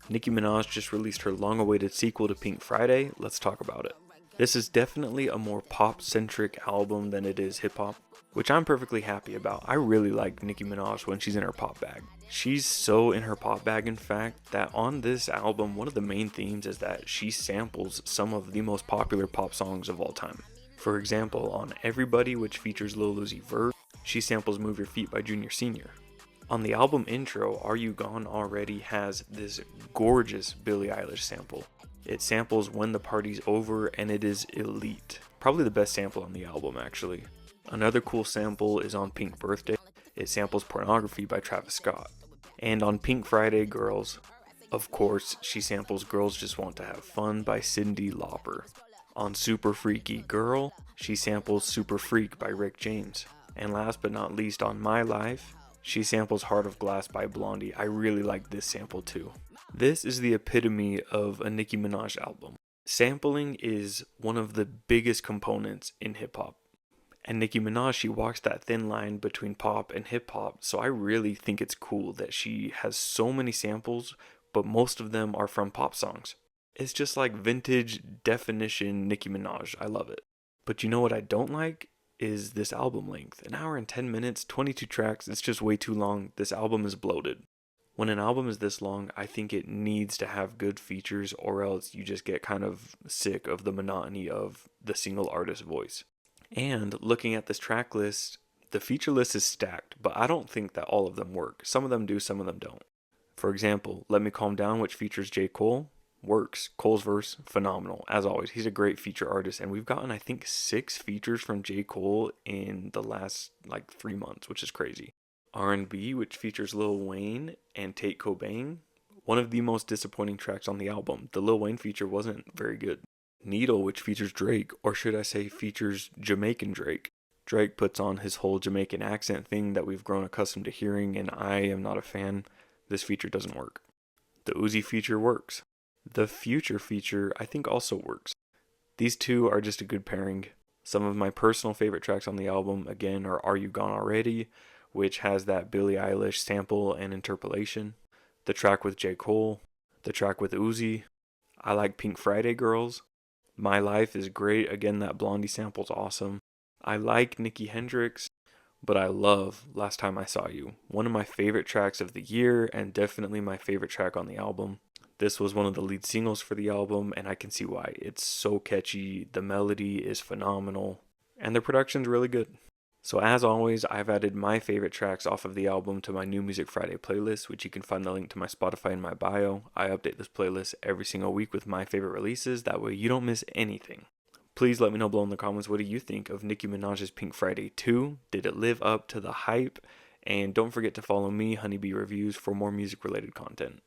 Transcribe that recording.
Nicki Minaj just released her long-awaited sequel to Pink Friday. Let's talk about it. This is definitely a more pop-centric album than it is hip-hop, which I'm perfectly happy about. I really like Nicki Minaj when she's in her pop bag. She's so in her pop bag, in fact, that on this album, one of the main themes is that she samples some of the most popular pop songs of all time. For example, on Everybody, which features Lil Uzi Vert, she samples Move Your Feet by Junior Senior. On the album intro, Are You Gone Already has this gorgeous Billie Eilish sample. It samples When the Party's Over and it is elite. Probably the best sample on the album, actually. Another cool sample is on Pink Birthday. It samples Pornography by Travis Scott. And on Pink Friday Girls, of course, she samples Girls Just Want to Have Fun by Cyndi Lauper. On Super Freaky Girl, she samples Super Freak by Rick James. And last but not least, on My Life, she samples Heart of Glass by Blondie. I really like this sample too. This is the epitome of a Nicki Minaj album. Sampling is one of the biggest components in hip hop. And Nicki Minaj, she walks that thin line between pop and hip hop, so I really think it's cool that she has so many samples, but most of them are from pop songs. It's just like vintage definition Nicki Minaj. I love it. But you know what I don't like? Is this album length. An hour and 10 minutes, 22 tracks, it's just way too long. This album is bloated. When an album is this long, I think it needs to have good features or else you just get kind of sick of the monotony of the single artist voice. And looking at this track list, the feature list is stacked, but I don't think that all of them work. Some of them do, some of them don't. For example, Let Me Calm Down, which features J. Cole, works. Cole's verse, phenomenal. As always, he's a great feature artist, and we've gotten, I think, 6 features from J. Cole in the last, 3 months, which is crazy. R&B, which features Lil Wayne and Tate Cobain, one of the most disappointing tracks on the album. The Lil Wayne feature wasn't very good. Needle, which features Drake, or should I say features Jamaican Drake. Drake puts on his whole Jamaican accent thing that we've grown accustomed to hearing, and I am not a fan. This feature doesn't work. The Uzi feature works. The Future feature, I think, also works. These two are just a good pairing. Some of my personal favorite tracks on the album, again, are You Gone Already, which has that Billie Eilish sample and interpolation. The track with J. Cole. The track with Uzi. I like Pink Friday Girls. My Life is great. Again, that Blondie sample's awesome. I like Nicki Hendrix, but I love Last Time I Saw You. One of my favorite tracks of the year and definitely my favorite track on the album. This was one of the lead singles for the album, and I can see why. It's so catchy, the melody is phenomenal, and the production's really good. So as always, I've added my favorite tracks off of the album to my New Music Friday playlist, which you can find the link to my Spotify in my bio. I update this playlist every single week with my favorite releases, that way you don't miss anything. Please let me know below in the comments, what do you think of Nicki Minaj's Pink Friday 2? Did it live up to the hype? And don't forget to follow me, Honeybee Reviews, for more music related content.